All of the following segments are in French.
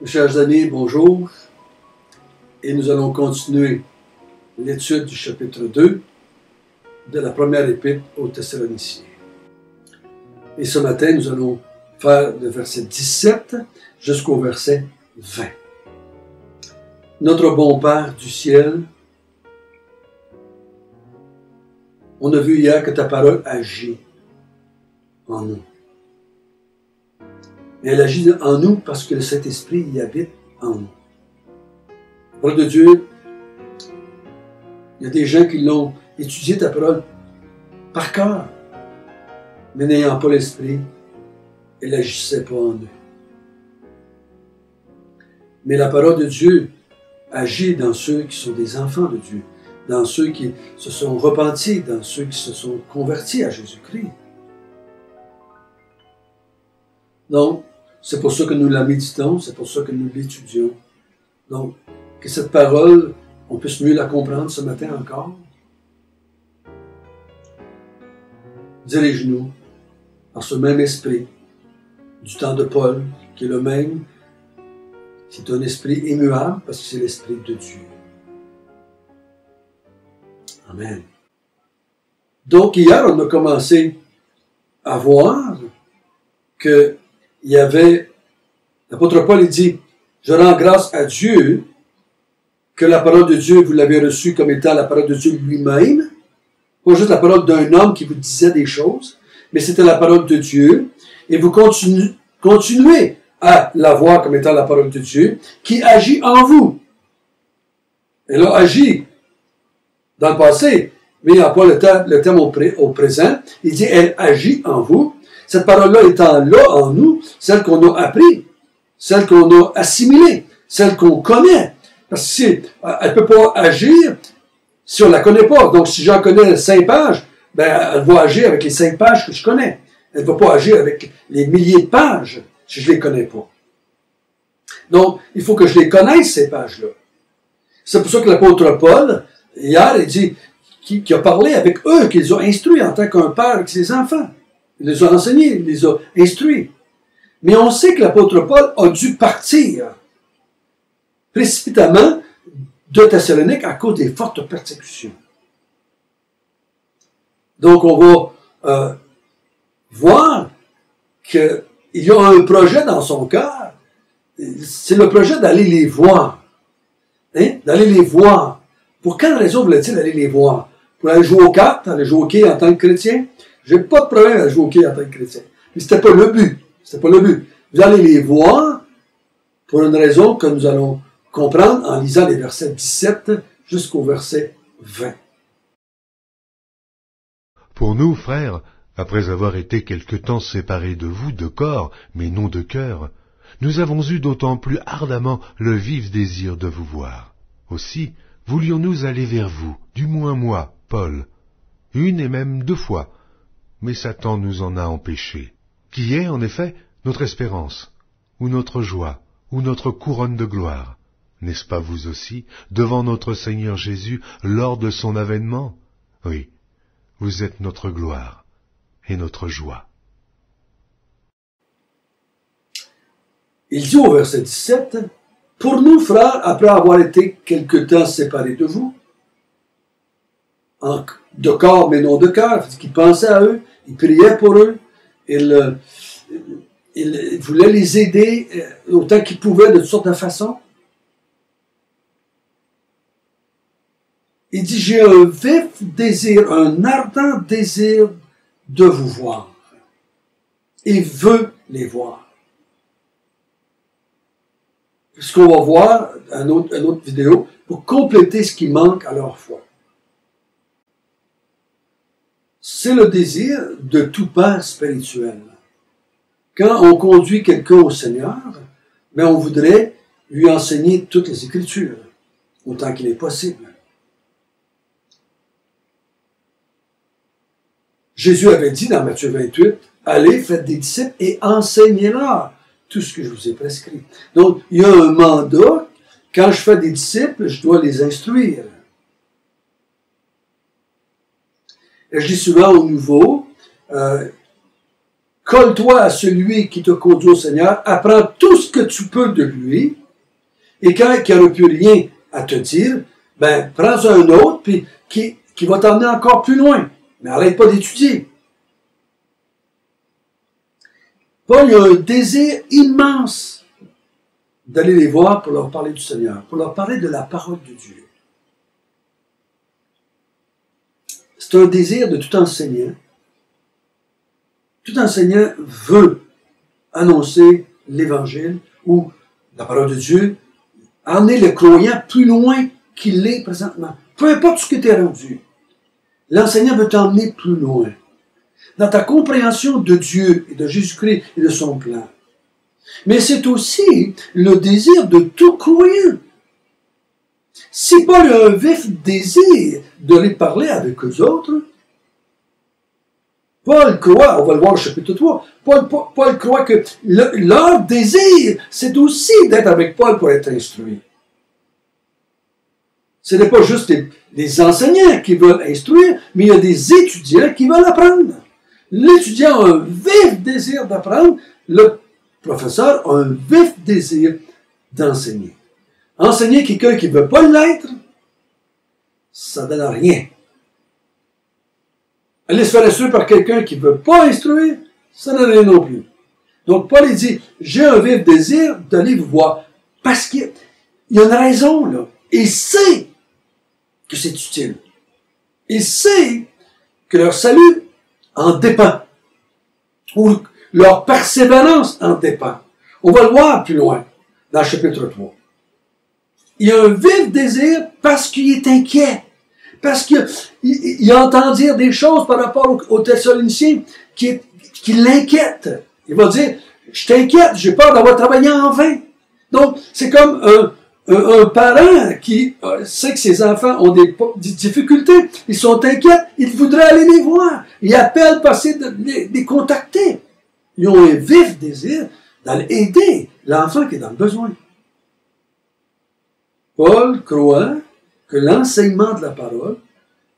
Chers amis, bonjour, et nous allons continuer l'étude du chapitre 2 de la première épître aux Thessaloniciens. Et ce matin, nous allons faire le verset 17 jusqu'au verset 20. Notre bon Père du ciel, on a vu hier que ta parole agit en nous. Et elle agit en nous parce que le Saint-Esprit y habite en nous. La parole de Dieu, il y a des gens qui l'ont étudié ta parole par cœur, mais n'ayant pas l'Esprit, elle n'agissait pas en eux. Mais la parole de Dieu agit dans ceux qui sont des enfants de Dieu, dans ceux qui se sont repentis, dans ceux qui se sont convertis à Jésus-Christ. Donc, c'est pour ça que nous la méditons, c'est pour ça que nous l'étudions. Donc, que cette parole, on puisse mieux la comprendre ce matin encore. Dirige-nous par ce même esprit du temps de Paul, qui est le même, qui est un esprit immuable, parce que c'est l'esprit de Dieu. Amen. Donc, hier, on a commencé à voir que il y avait, l'apôtre Paul dit, je rends grâce à Dieu que la parole de Dieu, vous l'avez reçue comme étant la parole de Dieu lui-même, pas juste la parole d'un homme qui vous disait des choses, mais c'était la parole de Dieu, et vous continuez à la voir comme étant la parole de Dieu, qui agit en vous. Elle a agi dans le passé, mais il n'y a pas le terme au présent, il dit, elle agit en vous. Cette parole-là étant là en nous, celle qu'on a appris, celle qu'on a assimilée, celle qu'on connaît. Parce que elle ne peut pas agir si on ne la connaît pas. Donc, si j'en connais 5 pages, ben, elle va agir avec les 5 pages que je connais. Elle ne va pas agir avec les milliers de pages si je ne les connais pas. Donc, il faut que je les connaisse, ces pages-là. C'est pour ça que l'apôtre Paul, hier, il dit qu'il a parlé avec eux, qu'il les a instruits en tant qu'un père avec ses enfants. Il les a enseignés, il les a instruits. Mais on sait que l'apôtre Paul a dû partir précipitamment de Thessalonique à cause des fortes persécutions. Donc on va voir qu'il y a un projet dans son cœur. C'est le projet d'aller les voir. Hein? D'aller les voir. Pour quelle raison voulait-il aller les voir? Pour aller jouer aux cartes, aller jouer au quai en tant que chrétien? J'ai pas de problème à jouer au quai en tant que chrétien. Mais c'était pas le but. C'était pas le but. Vous allez les voir pour une raison que nous allons comprendre en lisant les versets 17 jusqu'au verset 20. Pour nous, frères, après avoir été quelque temps séparés de vous de corps, mais non de cœur, nous avons eu d'autant plus ardemment le vif désir de vous voir. Aussi, voulions-nous aller vers vous, du moins moi, Paul, 1 et même 2 fois, mais Satan nous en a empêchés, qui est, en effet, notre espérance, ou notre joie, ou notre couronne de gloire. N'est-ce pas vous aussi, devant notre Seigneur Jésus, lors de son avènement? Oui, vous êtes notre gloire et notre joie. Il dit au verset 17, « Pour nous, frères, après avoir été quelque temps séparés de vous, de corps mais non de cœur, il pensait à eux, il priait pour eux, il voulait les aider autant qu'il pouvait de toutes sortes de façons. Il dit, j'ai un vif désir, un ardent désir de vous voir. Il veut les voir. Ce qu'on va voir, une autre vidéo, pour compléter ce qui manque à leur foi. C'est le désir de tout père spirituel. Quand on conduit quelqu'un au Seigneur, mais on voudrait lui enseigner toutes les Écritures, autant qu'il est possible. Jésus avait dit dans Matthieu 28, « Allez, faites des disciples et enseignez-leur tout ce que je vous ai prescrit. » Donc, il y a un mandat. Quand je fais des disciples, je dois les instruire. Et je dis souvent aux nouveaux, colle-toi à celui qui te conduit au Seigneur, apprends tout ce que tu peux de lui, et quand il n'y aura plus rien à te dire, ben, prends un autre, puis qui va t'emmener encore plus loin. Mais arrête pas d'étudier. Paul a un désir immense d'aller les voir pour leur parler du Seigneur, pour leur parler de la parole de Dieu. C'est un désir de tout enseignant. Tout enseignant veut annoncer l'Évangile ou la parole de Dieu, emmener le croyant plus loin qu'il l'est présentement. Peu importe ce que tu es rendu, l'enseignant veut t'emmener plus loin. Dans ta compréhension de Dieu et de Jésus-Christ et de son plan. Mais c'est aussi le désir de tout croyant. Si Paul a un vif désir de les parler avec eux autres, Paul croit, on va le voir au chapitre 3, Paul croit que leur désir, c'est aussi d'être avec Paul pour être instruit. Ce n'est pas juste les enseignants qui veulent instruire, mais il y a des étudiants qui veulent apprendre. L'étudiant a un vif désir d'apprendre, le professeur a un vif désir d'enseigner. Enseigner quelqu'un qui ne veut pas l'être, ça ne donne rien. Aller se faire instruire par quelqu'un qui ne veut pas instruire, ça ne donne rien non plus. Donc Paul il dit, j'ai un vif désir d'aller vous voir. Parce qu'il y a une raison, là. Il sait que c'est utile. Il sait que leur salut en dépend. Ou leur persévérance en dépend. On va le voir plus loin, dans le chapitre 3. Il a un vif désir parce qu'il est inquiet. Parce qu'il entend dire des choses par rapport aux Thessaloniciens qui l'inquiètent. Il va dire, je t'inquiète, j'ai peur d'avoir travaillé en vain. Donc, c'est comme un parent qui sait que ses enfants ont des difficultés, ils sont inquiets, il voudrait aller les voir. Il appelle passer de les contacter. Ils ont un vif désir d'aller aider l'enfant qui est dans le besoin. Paul croit que l'enseignement de la parole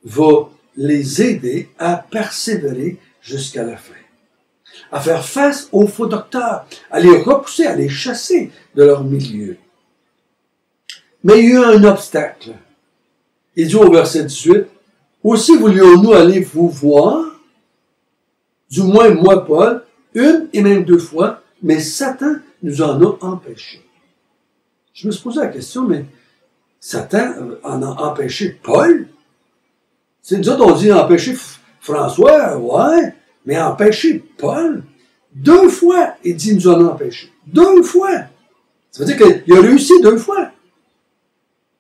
va les aider à persévérer jusqu'à la fin, à faire face aux faux docteurs, à les repousser, à les chasser de leur milieu. Mais il y a eu un obstacle. Il dit au verset 18, « Aussi voulions-nous aller vous voir, du moins moi, Paul, une et même 2 fois, mais Satan nous en a empêchés. » Je me suis posé la question, mais Satan en a empêché Paul? C'est nous autres, on dit empêcher François, ouais, mais empêcher Paul? 2 fois, il dit nous en a empêchés. 2 fois. Ça veut dire qu'il a réussi 2 fois.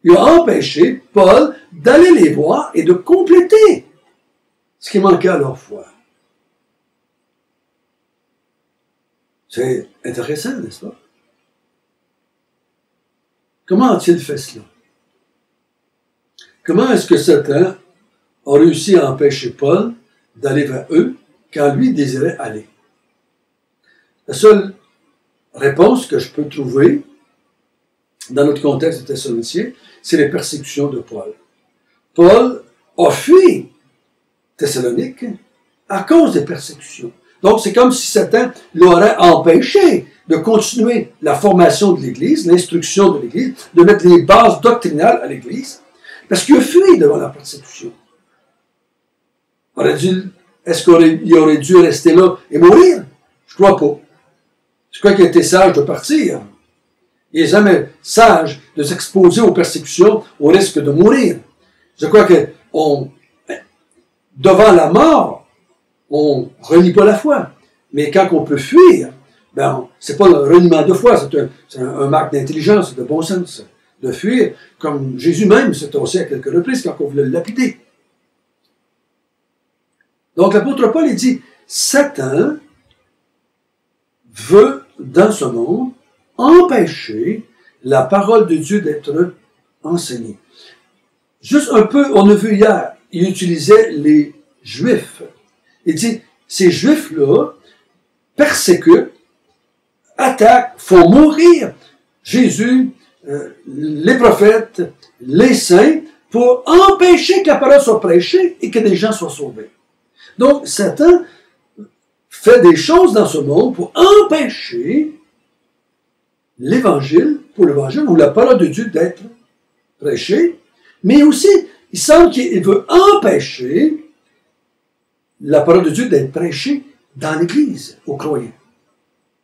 Il a empêché Paul d'aller les voir et de compléter ce qui manquait à leur foi. C'est intéressant, n'est-ce pas? Comment a-t-il fait cela? Comment est-ce que Satan a réussi à empêcher Paul d'aller vers eux quand lui désirait aller? La seule réponse que je peux trouver dans notre contexte de Thessaloniciens, c'est les persécutions de Paul. Paul a fui Thessalonique à cause des persécutions. Donc, c'est comme si Satan l'aurait empêché de continuer la formation de l'Église, l'instruction de l'Église, de mettre les bases doctrinales à l'Église, parce qu'il a fui devant la persécution. Est-ce qu'il aurait dû rester là et mourir? Je crois pas. Je crois qu'il a été sage de partir. Il n'est jamais sage de s'exposer aux persécutions au risque de mourir. Je crois que devant la mort, on ne renie pas la foi. Mais quand on peut fuir, ben, c'est pas le reniement de foi, c'est un marque d'intelligence, de bon sens, de fuir, comme Jésus même s'est tossé à quelques reprises quand on voulait le lapider. Donc l'apôtre Paul, il dit, Satan veut, dans ce monde, empêcher la parole de Dieu d'être enseignée. Juste un peu, on a vu hier, il utilisait les Juifs. Il dit, ces Juifs-là persécutent, attaquent, font mourir Jésus, les prophètes, les saints, pour empêcher que la parole soit prêchée et que des gens soient sauvés. Donc, Satan fait des choses dans ce monde pour empêcher l'Évangile, pour l'Évangile ou la parole de Dieu d'être prêchée, mais aussi, il semble qu'il veut empêcher la parole de Dieu d'être prêchée dans l'Église, aux croyants.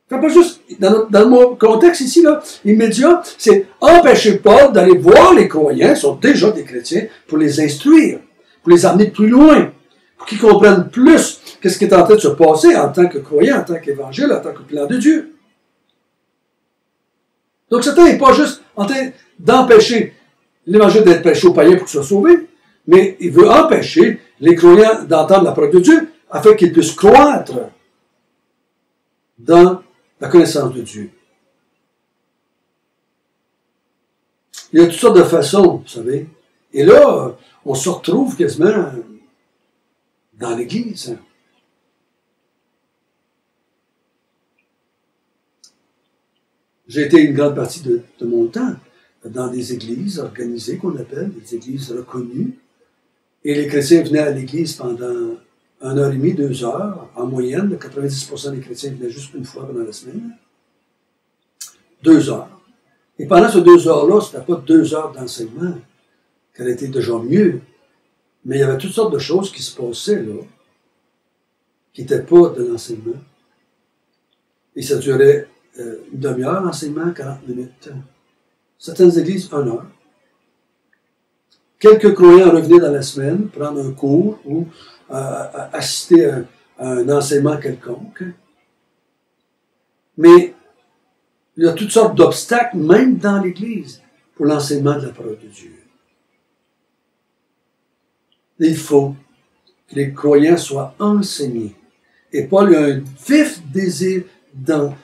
Fait pas juste, dans mon contexte ici, là, immédiat, c'est empêcher Paul d'aller voir les croyants, qui sont déjà des chrétiens, pour les instruire, pour les amener plus loin, pour qu'ils comprennent plus qu'est-ce qui est en train de se passer en tant que croyant, en tant qu'évangile, en tant que plan de Dieu. Donc, Satan n'est pas juste en train d'empêcher l'évangile d'être prêché aux païens pour qu'ils soient sauvés, mais il veut empêcher les croyants d'entendre la parole de Dieu afin qu'ils puissent croître dans la connaissance de Dieu. Il y a toutes sortes de façons, vous savez. Et là, on se retrouve quasiment dans l'Église. J'ai été une grande partie de mon temps dans des églises organisées, qu'on appelle, des églises reconnues. Et les chrétiens venaient à l'église pendant 1h30, 2 heures, en moyenne. 90% des chrétiens venaient juste une fois pendant la semaine. 2 heures. Et pendant ces 2 heures-là, ce n'était pas 2 heures d'enseignement, qu'elle était déjà mieux. Mais il y avait toutes sortes de choses qui se passaient là, qui n'étaient pas de l'enseignement. Et ça durait une demi-heure, l'enseignement, 40 minutes. Certaines églises, 1 heure. Quelques croyants revenaient dans la semaine, prendre un cours ou assister à un enseignement quelconque. Mais il y a toutes sortes d'obstacles, même dans l'Église, pour l'enseignement de la parole de Dieu. Il faut que les croyants soient enseignés. Et Paul a un vif désir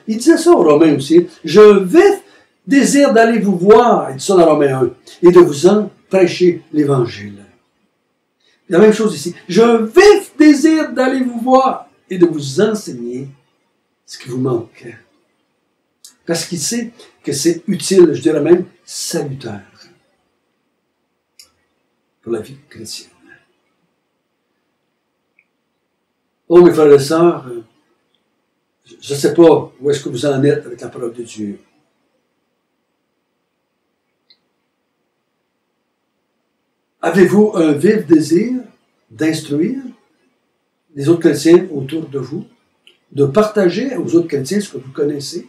il disait ça aux Romains aussi. J'ai un vif désir d'aller vous voir, il dit ça dans Romains 1, et de vous en prêcher l'Évangile. La même chose ici. J'ai un vif désir d'aller vous voir et de vous enseigner ce qui vous manque. Parce qu'il sait que c'est utile, je dirais même salutaire pour la vie chrétienne. Oh, mes frères et sœurs, je ne sais pas où est-ce que vous en êtes avec la parole de Dieu. Avez-vous un vif désir d'instruire les autres chrétiens autour de vous, de partager aux autres chrétiens ce que vous connaissez?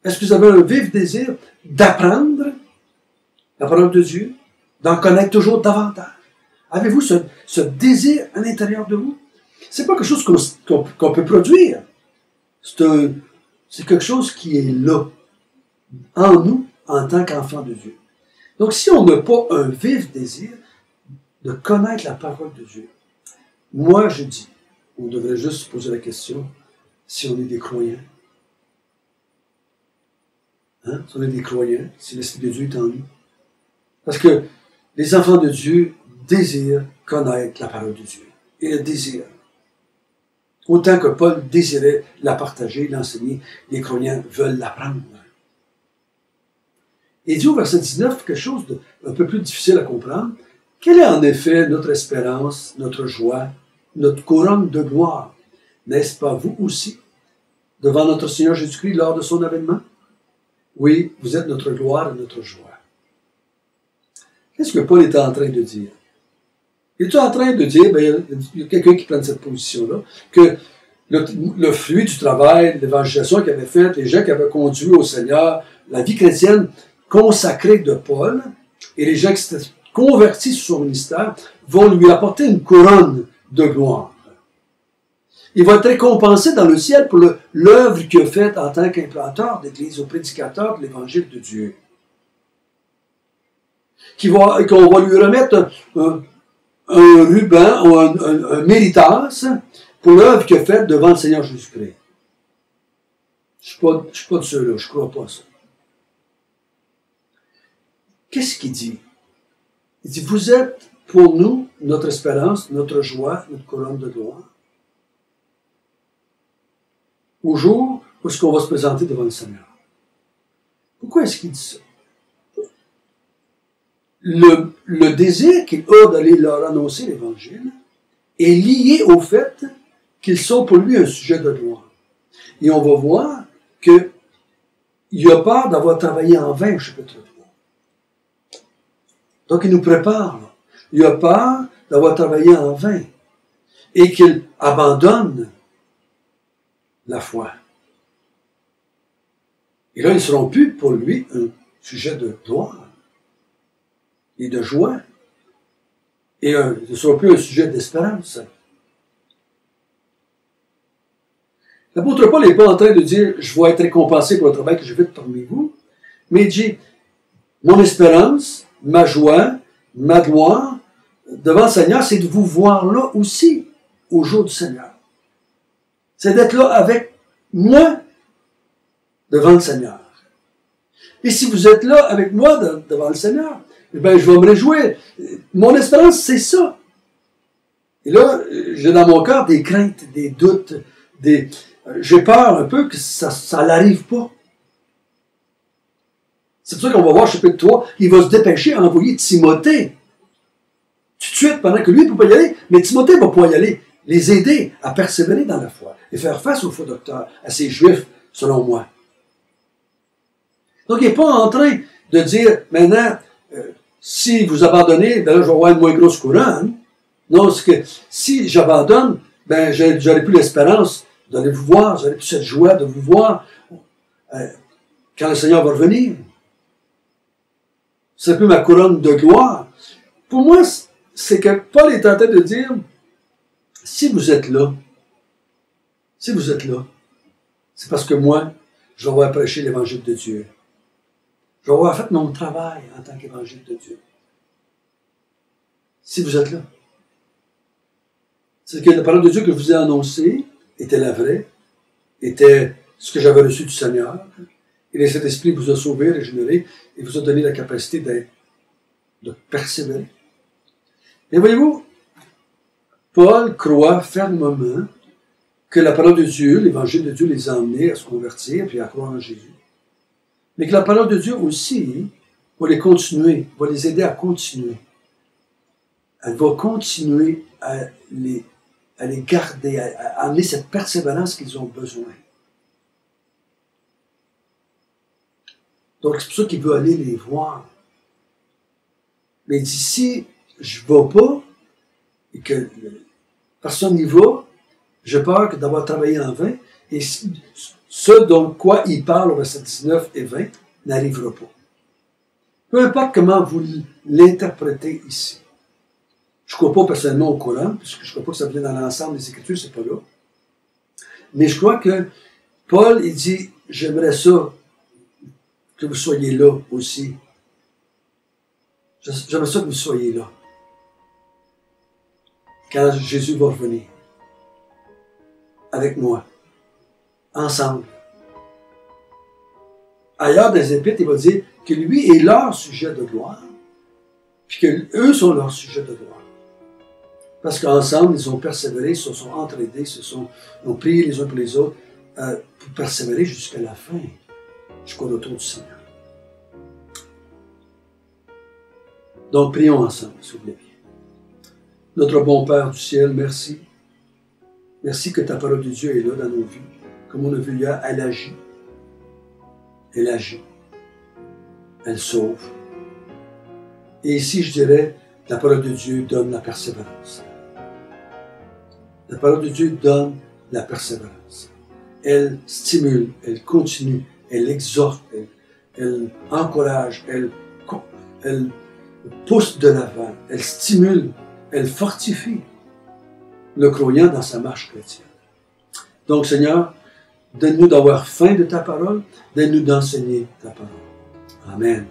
Est-ce que vous avez un vif désir d'apprendre la parole de Dieu, d'en connaître toujours davantage? Avez-vous ce désir à l'intérieur de vous? C'est pas quelque chose qu'on peut produire. C'est quelque chose qui est là, en nous, en tant qu'enfants de Dieu. Donc, si on n'a pas un vif désir de connaître la parole de Dieu, moi, je dis, on devrait juste se poser la question si on est des croyants. Hein? Si on est des croyants, si l'Esprit de Dieu est en nous. Parce que les enfants de Dieu désirent connaître la parole de Dieu. Et le désir. Autant que Paul désirait la partager, l'enseigner, les croyants veulent l'apprendre. Et dit au verset 19 quelque chose d'un peu plus difficile à comprendre. Quelle est en effet notre espérance, notre joie, notre couronne de gloire? N'est-ce pas vous aussi, devant notre Seigneur Jésus-Christ lors de son avènement? Oui, vous êtes notre gloire et notre joie. Qu'est-ce que Paul est en train de dire? Il est en train de dire, il y a quelqu'un qui prend cette position-là, que le fruit du travail, l'évangélisation qu'il avait faite, les gens qui avaient conduit au Seigneur, la vie chrétienne consacrée de Paul, et les gens qui s'étaient convertis sous son ministère, vont lui apporter une couronne de gloire. Il va être récompensé dans le ciel pour l'œuvre qu'il a faite en tant qu'implanteur d'Église, au prédicateur de l'Évangile de Dieu. Qu'on va lui remettre un ruban ou un méritas pour l'œuvre qu'il a faite devant le Seigneur Jésus-Christ. Je ne suis pas de ceux-là, je ne crois pas à ça. Qu'est-ce qu'il dit? Il dit, vous êtes pour nous notre espérance, notre joie, notre couronne de gloire. Au jour où est-ce qu'on va se présenter devant le Seigneur. Pourquoi est-ce qu'il dit ça? Le désir qu'il a d'aller leur annoncer l'Évangile est lié au fait qu'ils sont pour lui un sujet de gloire. Et on va voir qu'il a peur d'avoir travaillé en vain au chapitre 3. Donc il nous prépare. Là. Il a peur d'avoir travaillé en vain. Et qu'il abandonne la foi. Et là, ils ne seront plus pour lui un sujet de gloire et de joie. Et ils ne seront plus un sujet d'espérance. L'apôtre Paul n'est pas en train de dire « Je vais être récompensé pour le travail que j'ai fait parmi vous », mais il dit « Mon espérance, ma joie, ma gloire devant le Seigneur, c'est de vous voir là aussi, au jour du Seigneur. C'est d'être là avec moi devant le Seigneur. Et si vous êtes là avec moi devant le Seigneur, eh bien, je vais me réjouir. Mon espérance, c'est ça. Et là, j'ai dans mon cœur des craintes, des doutes, j'ai peur un peu que ça n'arrive pas. C'est pour ça qu'on va voir chapitre 3, il va se dépêcher à envoyer Timothée. Tout de suite, pendant que lui ne peut pas y aller, mais Timothée va pouvoir y aller, les aider à persévérer dans la foi et faire face aux faux docteurs, à ces Juifs, selon moi. Donc, il n'est pas en train de dire, maintenant, si vous abandonnez, ben là, je vais avoir une moins grosse couronne. Non, c'est que si j'abandonne, ben, j'aurai plus l'espérance d'aller vous voir, j'aurai plus cette joie de vous voir quand le Seigneur va revenir. C'est un peu ma couronne de gloire. Pour moi, c'est que Paul est en train de dire, si vous êtes là, c'est parce que moi, je vais avoir prêché l'évangile de Dieu. Je vais avoir fait mon travail en tant qu'évangile de Dieu. Si vous êtes là. C'est que la parole de Dieu que je vous ai annoncée était la vraie, était ce que j'avais reçu du Seigneur. Et le Saint-Esprit vous a sauvé, régénéré, et vous a donné la capacité de persévérer. Et voyez-vous, Paul croit fermement que la parole de Dieu, l'évangile de Dieu les a emmenés à se convertir et à croire en Jésus. Mais que la parole de Dieu aussi va les continuer, va les aider à continuer. Elle va continuer à les garder, à amener cette persévérance qu'ils ont besoin. Donc, c'est pour ça qu'il veut aller les voir. Mais d'ici, je ne vais pas, et que personne n'y va, j'ai peur que d'avoir travaillé en vain, et ce dont quoi il parle au verset 19 et 20 n'arrivera pas. Peu importe comment vous l'interprétez ici. Je ne crois pas personnellement au Coran, parce que je ne crois pas que ça vient dans l'ensemble des Écritures, c'est pas là. Mais je crois que Paul, il dit, j'aimerais ça, que vous soyez là aussi. J'aimerais ça que vous soyez là. Quand Jésus va revenir. Avec moi. Ensemble. Ailleurs dans les Épîtres, il va dire que lui est leur sujet de gloire, puis qu'eux sont leur sujet de gloire. Parce qu'ensemble, ils ont persévéré, ils se sont entraidés, ont prié les uns pour les autres pour persévérer jusqu'à la fin, jusqu'au retour du Seigneur. Donc, prions ensemble, s'il vous plaît. Notre bon Père du ciel, merci. Merci que ta parole de Dieu est là dans nos vies. Comme on a vu hier, elle agit. Elle agit. Elle sauve. Et ici, je dirais, la parole de Dieu donne la persévérance. La parole de Dieu donne la persévérance. Elle stimule, elle continue, elle exhorte, elle encourage, elle pousse de l'avant, elle stimule, elle fortifie le croyant dans sa marche chrétienne. Donc, Seigneur, donne-nous d'avoir faim de ta parole, donne-nous d'enseigner ta parole. Amen.